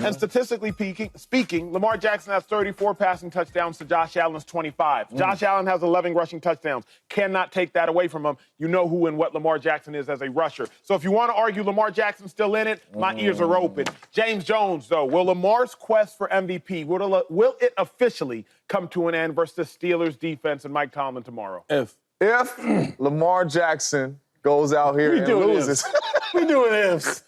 And statistically speaking, Lamar Jackson has 34 passing touchdowns to Josh Allen's 25. Josh Allen has 11 rushing touchdowns. Cannot take that away from him. You know who and what Lamar Jackson is as a rusher. So if you want to argue Lamar Jackson's still in it, my ears are open. James Jones, though, will Lamar's quest for MVP, will it officially come to an end versus the Steelers defense and Mike Tomlin tomorrow? If Lamar Jackson goes out here and loses. We doing ifs.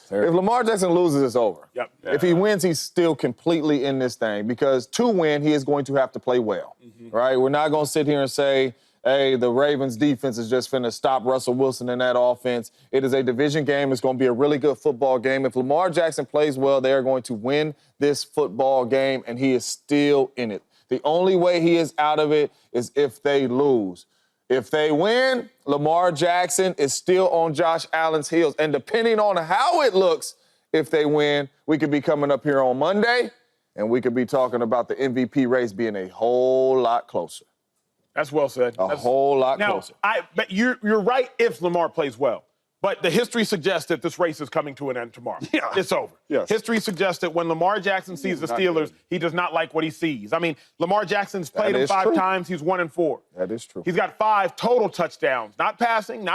If Lamar Jackson loses, it's over. Yep. If he wins, he's still completely in this thing because to win, he is going to have to play well, right? We're not going to sit here and say, hey, the Ravens defense is just finna stop Russell Wilson in that offense. It is a division game. It's going to be a really good football game. If Lamar Jackson plays well, they are going to win this football game, and he is still in it. The only way he is out of it is if they lose. If they win, Lamar Jackson is still on Josh Allen's heels. And depending on how it looks, if they win, we could be coming up here on Monday, and we could be talking about the MVP race being a whole lot closer. That's well said. A whole lot closer. But you're right if Lamar plays well. But the history suggests that this race is coming to an end tomorrow. Yeah. It's over. Yes. History suggests that when Lamar Jackson sees the Steelers, he does not like what he sees. I mean, Lamar Jackson's played him 5 times. He's 1-4. That is true. He's got 5 total touchdowns. Not passing,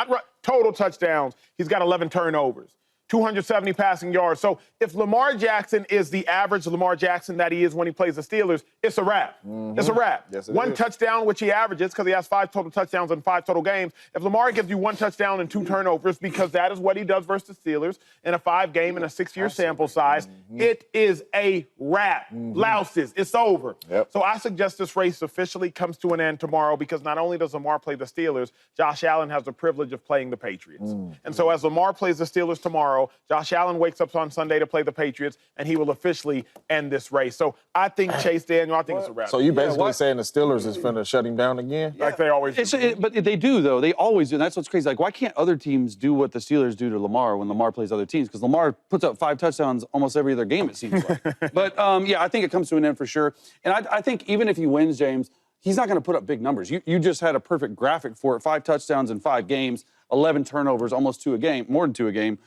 total touchdowns. He's got 11 turnovers. 270 passing yards. So if Lamar Jackson is the average Lamar Jackson that he is when he plays the Steelers, it's a wrap. It's a wrap. Yes, one touchdown, which he averages because he has 5 total touchdowns in 5 total games. If Lamar gives you 1 touchdown and 2 turnovers because that is what he does versus the Steelers in a 5-game and a 6-year sample size, it is a wrap. Louses. It's over. Yep. So I suggest this race officially comes to an end tomorrow because not only does Lamar play the Steelers, Josh Allen has the privilege of playing the Patriots. And so as Lamar plays the Steelers tomorrow, Josh Allen wakes up on Sunday to play the Patriots, and he will officially end this race. So I think Chase Daniel, I think it's a wrap. So you basically saying the Steelers is finna shut him down again? Like they always do. But they do, though. They always do. And that's what's crazy. Like, why can't other teams do what the Steelers do to Lamar when Lamar plays other teams? Because Lamar puts up 5 touchdowns almost every other game, it seems like. But, yeah, I think it comes to an end for sure. And I think even if he wins, James, he's not going to put up big numbers. You just had a perfect graphic for it. 5 touchdowns in 5 games, 11 turnovers, almost 2 a game, more than 2 a game.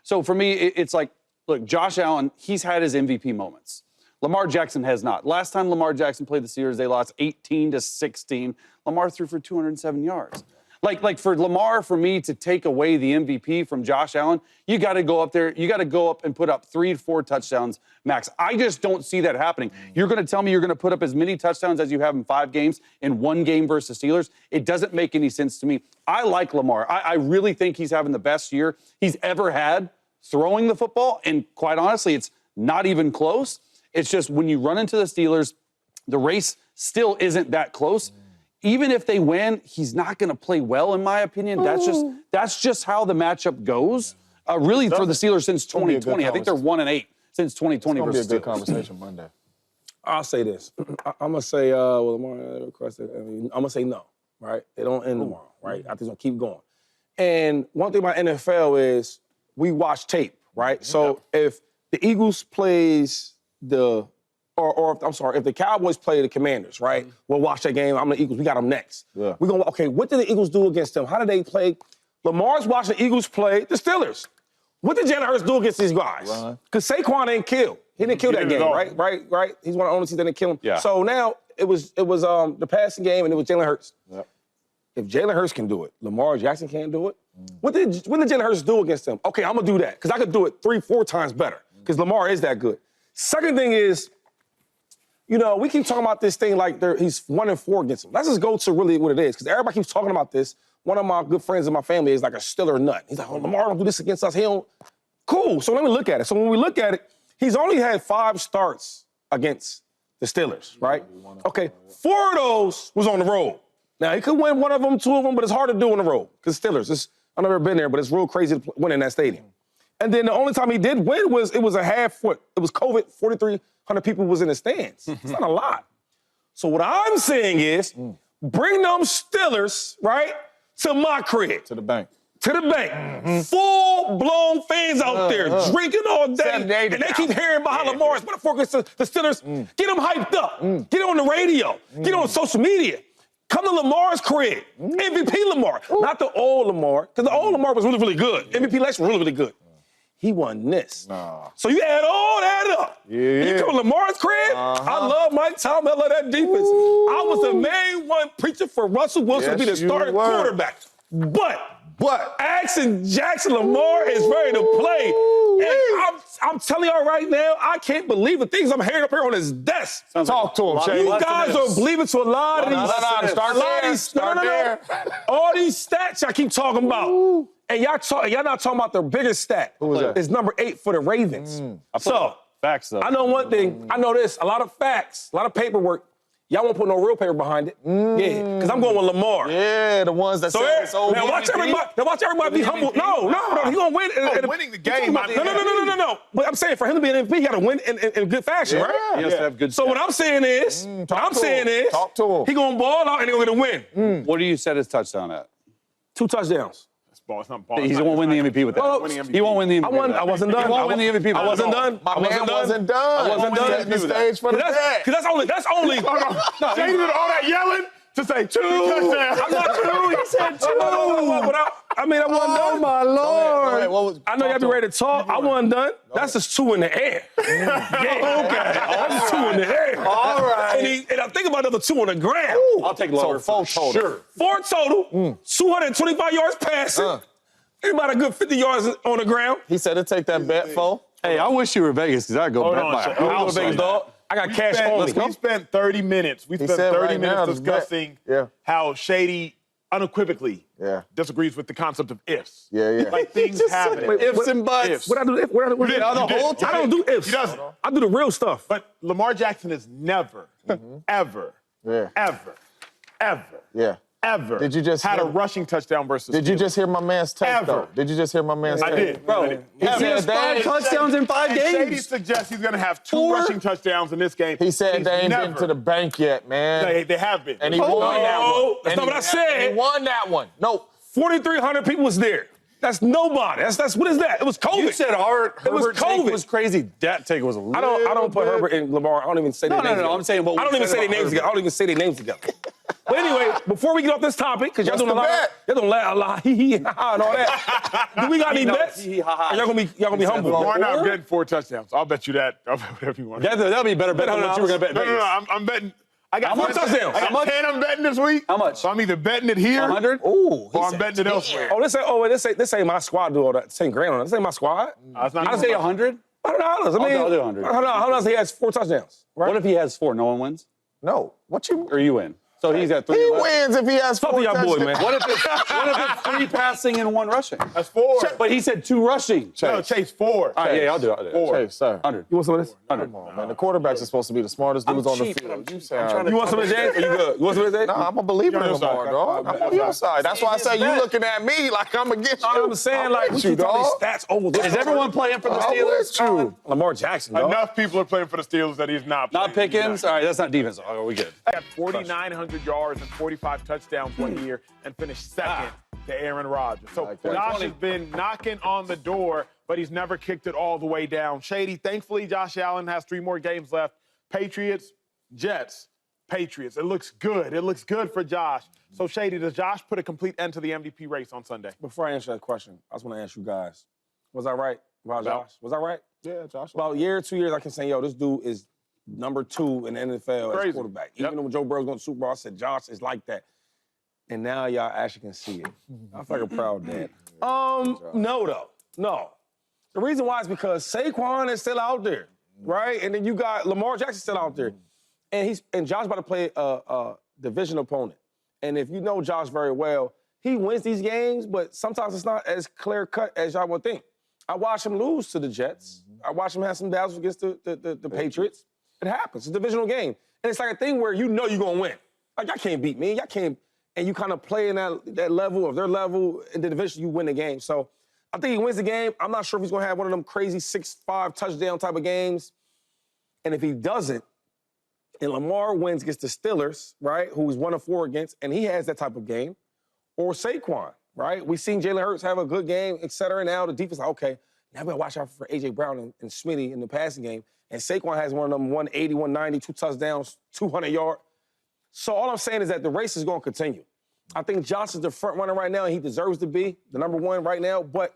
So for me, it's like, look, Josh Allen, he's had his MVP moments. Lamar Jackson has not. Last time Lamar Jackson played the Steelers, they lost 18-16. Lamar threw for 207 yards. Like for Lamar, for me to take away the MVP from Josh Allen, you got to go up there. You got to go up and put up 3 to 4 touchdowns max. I just don't see that happening. You're going to tell me you're going to put up as many touchdowns as you have in 5 games in 1 game versus Steelers? It doesn't make any sense to me. I like Lamar. I really think he's having the best year he's ever had throwing the football, and quite honestly, it's not even close. It's just when you run into the Steelers, the race still isn't that close. Even if they win, he's not going to play well, in my opinion. That's just how the matchup goes. Really, for the Steelers since 2020, I think they're 1-8 since 2020 versus Steelers. It's going to be a good conversation Monday. I'll say this. I'm going to say, well, Lamar, I'm going to say no, right? They don't end tomorrow, right? I think it's going to keep going. And one thing about NFL is we watch tape, right? So if the Eagles plays if the Cowboys play the Commanders, right? We'll watch that game. I'm the Eagles. We got them next. Yeah. We're going, okay, what did the Eagles do against them? How did they play? Lamar's watching the Eagles play the Steelers. What did Jalen Hurts do against these guys? Because Saquon didn't kill. He didn't kill that game, right? He's one of the only teams that didn't kill him. Yeah. So now it was the passing game, and it was Jalen Hurts. Yep. If Jalen Hurts can do it, Lamar Jackson can't do it. What did Jalen Hurts do against them? Okay, I'm going to do that because I could do it 3-4 times better because Lamar is that good. Second thing is, you know, we keep talking about this thing like he's 1-4 against them. Let's just go to really what it is because everybody keeps talking about this. One of my good friends in my family is like a Steeler nut. He's like, oh, Lamar don't do this against us. He don't. Cool, so let me look at it. So when we look at it, he's only had 5 starts against the Steelers, right? Okay, 4 of those was on the road. Now, he could win 1 of them, 2 of them, but it's hard to do on the road because Steelers. I've never been there, but it's real crazy to win in that stadium. And then the only time he did win it was a half foot. It was COVID, 4,300 people was in the stands. It's not a lot. So what I'm saying is, bring them Steelers, right, to my crib. To the bank. To the bank. Full-blown fans out there drinking all day. And they keep hearing about how Lamar's motherfuckers, the Steelers. Get them hyped up. Get on the radio. Get on social media. Come to Lamar's crib. MVP Lamar. Not the old Lamar, because the old Lamar was really, really good. MVP Lex was really, really good. he won this. Nah. So you add all that up. Yeah. You come to Lamar's crib. I love Mike Tomlin. I love that defense. I was the main one preaching for Russell Wilson to be the Yes, you starting were. quarterback. But Jackson Lamar is ready to play. And I'm telling y'all right now, I can't believe the things I'm hearing up here on his desk. Talk to him, Shady. You guys are believing to a lot of these. Start there. All these stats y'all keep talking about. And y'all not talking about the biggest stat. Who was that? It's number 8 for the Ravens. So, Facts, though. I know one thing. I know this. A lot of facts, a lot of paperwork. Y'all won't put no real paper behind it. Yeah, because I'm going with Lamar. Yeah, the ones that So say it's over. now watch everybody be humble. No, he gonna win. Winning the game. No. But I'm saying for him to be an MVP, he got to win in good fashion, right? He has to have good So what I'm saying is, Talk to him. he gonna ball out and he gonna get a win. What do you set his touchdown at? 2 touchdowns. It's not ball. He won't win the MVP with that. He won't win the MVP. I wasn't done. He won't win the MVP. I wasn't done. My man wasn't done. I wasn't done. Setting the stage for the bet. Because that's only. Shady did all that yelling to say 2 touchdowns. I'm not 2. He said 2. I wasn't done. my Lord. I know y'all be ready to talk. I wasn't done. That's just 2 in the air. Yeah, okay. That's just 2 in the air. All right. And I think about another 2 on the ground. I'll take lower. So 4 total. Sure. 4 total, 225 yards passing. He about a good 50 yards on the ground. He said to take that bet, Fo. Hey, I wish you were Vegas because I'd go bet by a Go house to Vegas, on dog. I got cash on me. We spent 30 minutes. We spent said 30 right minutes now, this bet. discussing Yeah. how Shady unequivocally Yeah. disagrees with the concept of ifs. Yeah. Like things happen. Ifs and buts. Ifs. What I do? What I do? did. I don't do ifs. He doesn't. I do the real stuff. But Lamar Jackson has never, ever, Yeah. Did you just had hear- a rushing touchdown versus Did you just hear my man's take, Ever. though? Did you just hear my man's I take? did. Bro, He said they, touchdowns in 5 And Shady games. suggests he's going to have 2 rushing touchdowns in this game. he said He's they ain't never, been to the bank yet, man. They have been. And he won that one. That's not what I said. And he won that one. No. 4,300 people was there. That's nobody. That's what is that? It was COVID. You said Herbert was take COVID. was crazy. That take was a little I don't put bit- Herbert and Lamar. I don't even say their names. No. I'm saying what I don't we even said say their about names Herbert. together. I don't even say their names together. But anyway, before we get off this topic, because y'all What's doing the a lot, bet? y'all doing a lot, hee hee ha ha and all that. Do we got any bets? hee hee ha ha. Or y'all gonna be humble. Lamar and I'm betting 4 touchdowns. I'll bet you that. I'll bet whatever you want. That'll be a better bet than what you were going to bet in No, Vegas. I'm betting. I got How much 10 touchdowns? I got How much? 10 I'm betting this week. How much? So I'm either betting it here 100? Ooh. or I'm betting it elsewhere. This ain't my squad do all that. 10 grand on it. This ain't my squad. That's not I'd say 100. $100. I mean, I'll do 100. $100. He has 4 touchdowns. Right? What if he has 4? No one wins? No. What you? Or you win? So he's at 3. He left. wins if he has Talk 4 to y'all boy, touchdowns. man. What if it's 3 passing and 1 rushing? That's 4. But he said 2 rushing. No, Chase 4. All right, yeah, I'll do it. 4. Hey, sir. 100. You want some of this? 100. Come on, man. The quarterbacks are supposed to be the smartest dudes on the cheap, field. but You I'm sound- trying to- You want some of this, James? Are you good? You want some of this, James? Nah, I'm a believer You're in on your Lamar, side. dog. I'm on your side. That's why I say you looking at me like I'm against you. I'm saying, like, we with you, keep talking dog. these stats over there. Is everyone playing for the I'm Steelers? with you. Lamar Jackson, dog. Enough people are playing for the Steelers that he's not Not playing. Pickens? All right, that's not defense. Oh, we good. He had 4,900 yards and 45 touchdowns one year and finished second to Aaron Rodgers. So Like that. Josh has been knocking on the door, but he's never kicked it all the way down. Shady, thankfully, Josh Allen has 3 more games left. Patriots, Jets, Patriots. It looks good. It looks good for Josh. So, Shady, does Josh put a complete end to the MVP race on Sunday? Before I answer that question, I just want to ask you guys, was I right about Josh? Was I right? Yeah, Josh. About a year or 2 years, I can say, yo, this dude is number 2 in the NFL Crazy. as quarterback. Yep. Even when Joe Burrow's going to Super Bowl, I said, Josh is like that. And now y'all actually can see it. I feel like a proud dad. No, though. No. The reason why is because Saquon is still out there, right? And then you got Lamar Jackson still out there. And Josh about to play a division opponent. And if you know Josh very well, he wins these games, but sometimes it's not as clear cut as y'all would think. I watched him lose to the Jets. I watched him have some battles against the Patriots. It happens. It's a divisional game. And it's like a thing where you know you're going to win. Like, y'all can't beat me. Y'all can't. And you kind of play in that level of their level in the division, you win the game. So I think he wins the game. I'm not sure if he's going to have one of them crazy 6-5 touchdown type of games. And if he doesn't, and Lamar wins against the Steelers, right, who he's 1-4 against, and he has that type of game, or Saquon, right? We've seen Jalen Hurts have a good game, et cetera. Now the defense, like, okay, now we got to watch out for A.J. Brown and Smitty in the passing game. And Saquon has one of them 180, 190, 2 touchdowns, 200 yards. So all I'm saying is that the race is going to continue. I think Josh is the front runner right now, and he deserves to be the number 1 right now. But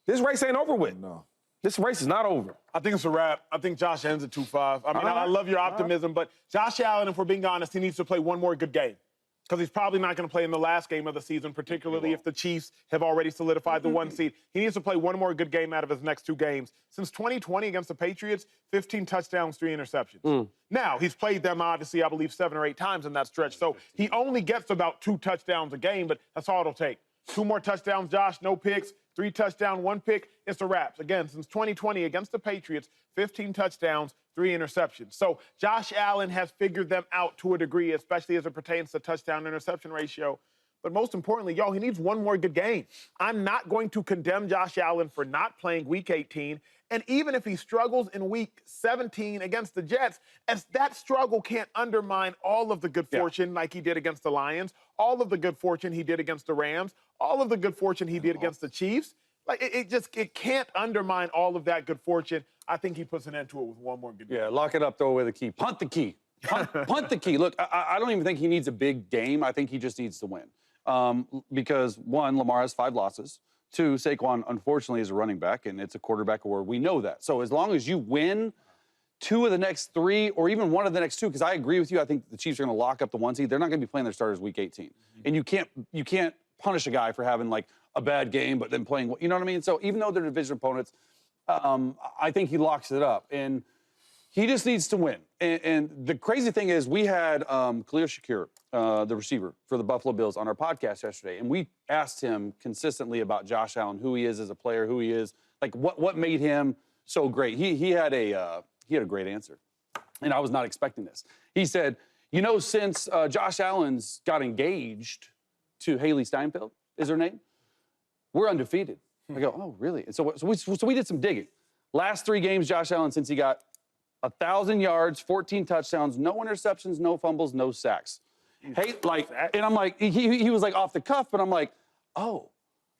this race ain't over with. No. This race is not over. I think it's a wrap. I think Josh ends at 2-5. I mean, I love your optimism, but Josh Allen, if we're being honest, he needs to play one more good game because he's probably not going to play in the last game of the season, particularly if the Chiefs have already solidified the 1 seed. He needs to play one more good game out of his next 2 games. Since 2020 against the Patriots, 15 touchdowns, 3 interceptions. Now, he's played them, obviously, I believe, 7 or 8 times in that stretch, so he only gets about 2 touchdowns a game, but that's all it'll take. 2 more touchdowns, Josh, no picks. 3 touchdowns, 1 pick, it's a wrap. Again, since 2020 against the Patriots, 15 touchdowns, 3 interceptions. So Josh Allen has figured them out to a degree, especially as it pertains to touchdown-interception ratio. But most importantly, he needs one more good game. I'm not going to condemn Josh Allen for not playing Week 18. And even if he struggles in Week 17 against the Jets, as that struggle can't undermine all of the good fortune like he did against the Lions, all of the good fortune he did against the Rams, all of the good fortune he did against the Chiefs. Like, it can't undermine all of that good fortune. I think he puts an end to it with one more good game. Yeah, lock it up, throw away the key. Punt the key. Punt the key. Look, I don't even think he needs a big game. I think he just needs to win. Because, 1, Lamar has 5 losses. 2, Saquon, unfortunately, is a running back, and it's a quarterback award. We know that. So as long as you win 2 of the next 3, or even 1 of the next 2, because I agree with you, I think the Chiefs are going to lock up the 1 seed. They're not going to be playing their starters Week 18. And you can't punish a guy for having, like, a bad game, but then playing, you know what I mean? So even though they're division opponents, I think he locks it up. And he just needs to win. And the crazy thing is, we had Khalil Shakir, the receiver for the Buffalo Bills, on our podcast yesterday, and we asked him consistently about Josh Allen, who he is as a player, who he is, like what made him so great. He had a great answer, and I was not expecting this. He said, since Josh Allen's got engaged to Haley Steinfeld, is her name, we're undefeated. I go, oh, really? And so we did some digging. Last 3 games, Josh Allen, since he got 1,000 yards, 14 touchdowns, no interceptions, no fumbles, no sacks. Hey, and I'm like, he was like off the cuff, but I'm like, oh,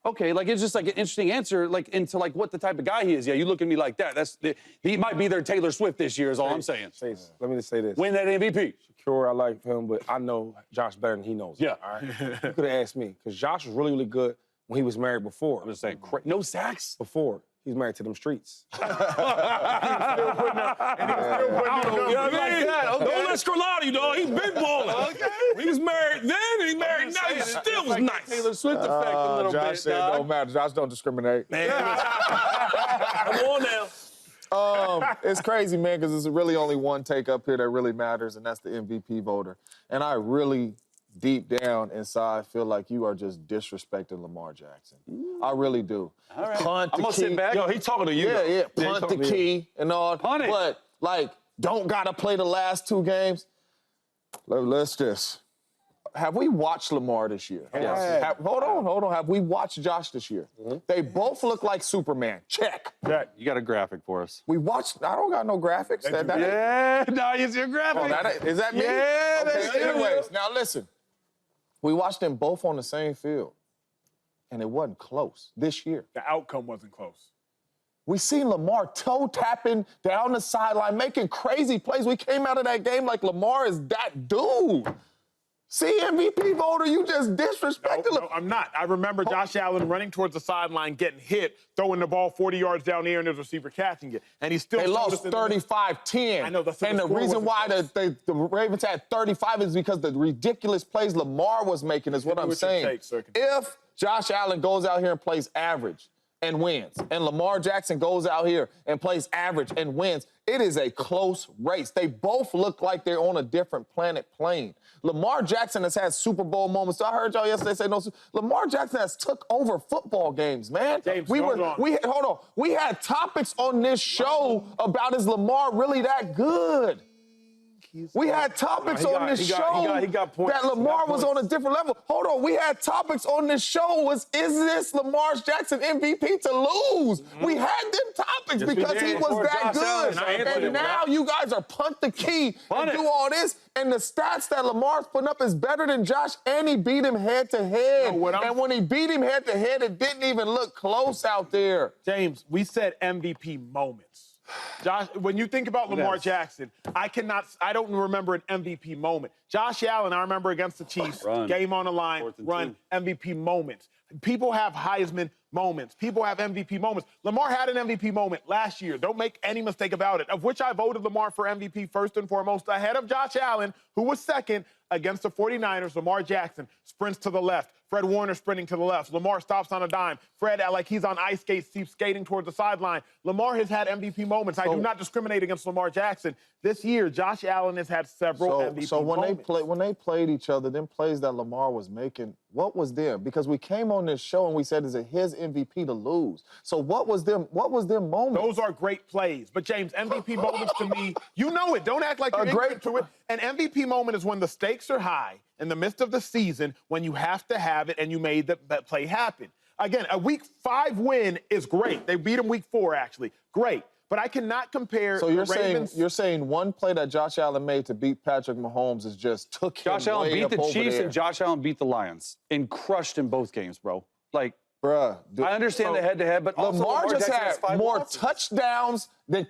okay. Like, it's just like an interesting answer, like, into like what the type of guy he is. Yeah, you look at me like that. He might be their Taylor Swift this year, is all I'm saying. Let me just say this. Win that MVP. Sure, I like him, but I know Josh better than he knows. Yeah. All right. You could have asked me, because Josh was really, really good when he was married before. I'm just saying, no sacks? Before. He's married to them streets. Still putting up, and he was still putting up numbers. You know what I mean? Don't let Scroll out, dog. He's been balling. Okay. He was married then, and he married now. He still was nice. Taylor Swift effect a little Josh bit, said it don't matter. Josh don't discriminate. Man. Come on now. It's crazy, man, because there's really only one take up here that really matters, and that's the MVP voter. And I really, deep down inside, feel like you are just disrespecting Lamar Jackson. I really do. All right. Punt I'm the gonna key. sit back. Yo, he talking to you. Yeah. Punt the key and all. Punt it. But, like, don't got to play the last 2 games. Let's just. Have we watched Lamar this year? Yes. Hold on. Have we watched Josh this year? They both look like Superman. Check. You got a graphic for us. We watched. I don't got no graphics. Now you see a graphic. Is that me? Yeah, that's Okay, you. anyways, now listen. We watched them both on the same field, and it wasn't close this year. The outcome wasn't close. We seen Lamar toe tapping down the sideline, making crazy plays. We came out of that game like Lamar is that dude. See, MVP voter, you just disrespected him. No, I'm not. I remember Josh Allen running towards the sideline, getting hit, throwing the ball 40 yards down there, and there's a receiver catching it. And he still They lost 35-10. I know, and the reason why the Ravens had 35 is because the ridiculous plays Lamar was making is what I'm saying. If Josh Allen goes out here and plays average and wins, and Lamar Jackson goes out here and plays average and wins, it is a close race. They both look like they're on a different planet plane. Lamar Jackson has had Super Bowl moments. So I heard y'all yesterday say no. Lamar Jackson has took over football games, man. James, hold on. We had topics on this show about is Lamar really that good? We had topips on this show that Lamar was on a different level. Hold on, we had topics on this show is this Lamar Jackson MVP to lose? We had them topics because he was that good. And now you guys are punt the key and do all this. And the stats that Lamar's putting up is better than Josh, and he beat him head to head. And when he beat him head to head, it didn't even look close out there. James, we said MVP moments. Josh, when you think about Lamar Jackson, I don't remember an MVP moment. Josh Allen, I remember against the Chiefs, game on the line, run MVP moments. People have Heisman moments. People have MVP moments. Lamar had an MVP moment last year. Don't make any mistake about it, of which I voted Lamar for MVP first and foremost, ahead of Josh Allen, who was second. Against the 49ers, Lamar Jackson sprints to the left. Fred Warner sprinting to the left. Lamar stops on a dime. Fred, like he's on ice skates, keeps skating towards the sideline. Lamar has had MVP moments. I do not discriminate against Lamar Jackson. This year, Josh Allen has had several MVP moments. When they played each other, them plays that Lamar was making, what was them? Because we came on this show and we said, is it his MVP to lose? So what was them moments? Those are great plays. But James, MVP moments to me, you know it. Don't act like you're ignorant to it. An MVP moment is when the stakes are high in the midst of the season, when you have to have it and you made that play happen. Again, a Week 5 win is great. They beat them Week 4, actually. Great. But I cannot compare so the Ravens. You're saying one play that Josh Allen made to beat Patrick Mahomes is just took him Josh Allen way beat up the over Chiefs there. and Josh Allen beat the Lions and crushed in both games, bro. Like, bruh, I understand the head-to-head, but also Lamar just Jackson has had 5 more losses. touchdowns than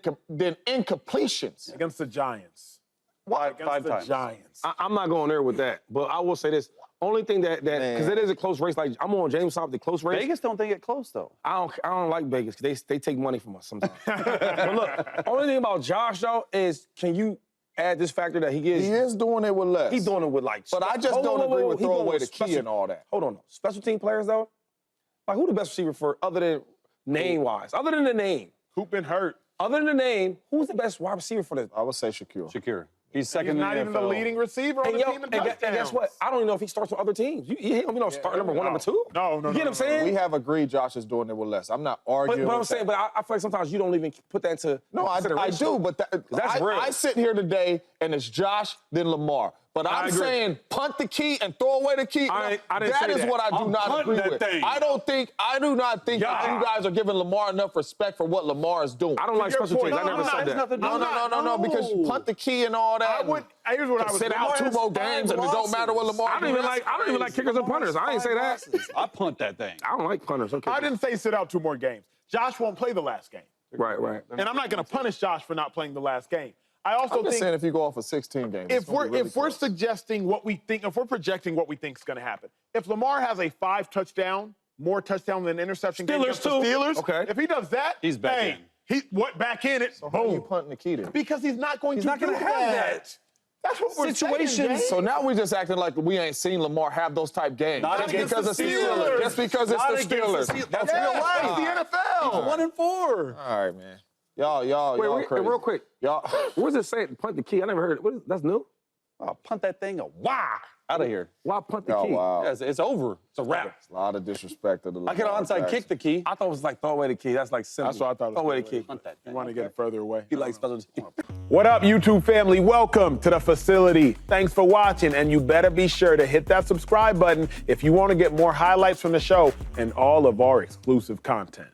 incompletions. Against the Giants. Five Against the times. Giants. I'm not going there with that, but I will say this. Only thing that because it is a close race. Like I'm on James Top, the close race. Vegas don't think it close, though. I don't like Vegas because they take money from us sometimes. But look, only thing about Josh though is can you add this factor that he is doing it with less. He's doing it with like. But I just don't agree with throwing away the key and all that. Hold on, special team players though. Like who the best receiver for other than name wise? Other than the name. Who's been hurt? Other than the name, who's the best wide receiver for the? I would say Shakir. Shakir. He's second in He's not the even the NFL. leading receiver on the team in touchdowns. And guess what? I don't even know if he starts with other teams. You don't know start number 1, number 2. No. You get what I'm saying? We have agreed Josh is doing it with less. I'm not arguing. But I'm with saying, that. but I feel like sometimes you don't even put that into No, I do, but that's real. I sit here today and it's Josh, then Lamar. But I'm agree. saying punt the key and throw away the key. I didn't That say is that. what I do I'm not punting agree that with. thing. I do not think that you guys are giving Lamar enough respect for what Lamar is doing. I don't like your special point, teams. I never said that. No, because you punt the key and all that. Here's what I would sit out 2 more games and it don't matter what Lamar I don't even like kickers and punters. I ain't say that. I punt that thing. I don't like punters. Okay. I didn't say sit out 2 more games. Josh won't play the last game. Right. And I'm not going to punish Josh for not playing the last game. I also I'm just think saying if you go off a 16 game, if we're suggesting what we think, if we're projecting what we think is going to happen, if Lamar has a 5 touchdown, more touchdown than interception game against the Steelers, Okay. if he does that, He's back in. Back in it? So how are you Boom. punting the key then? Because he's not going to not do gonna have that. That's what we're Situations. saying, James. So now we're just acting like we ain't seen Lamar have those type games. Not Just against because the it's Steelers. Just because it's Not the against the Steelers. Steelers. That's Yeah, real life. it's the NFL. 1 and 4. All right, man. Y'all Wait, crazy. real quick. Y'all. What does it say? Punt the key. I never heard it. That's new? Oh, punt that thing out of here. Why punt the Oh, key? wow. Yeah, it's over. It's a wrap. A lot of disrespect to the I could onside kick the key. I thought it was like throw away the key. That's like simple. That's what I thought it was. Throw away the key. Punt that You thing. want to get it further away. He likes special teams. What up, YouTube family? Welcome to the facility. Thanks for watching, and you better be sure to hit that subscribe button if you want to get more highlights from the show and all of our exclusive content.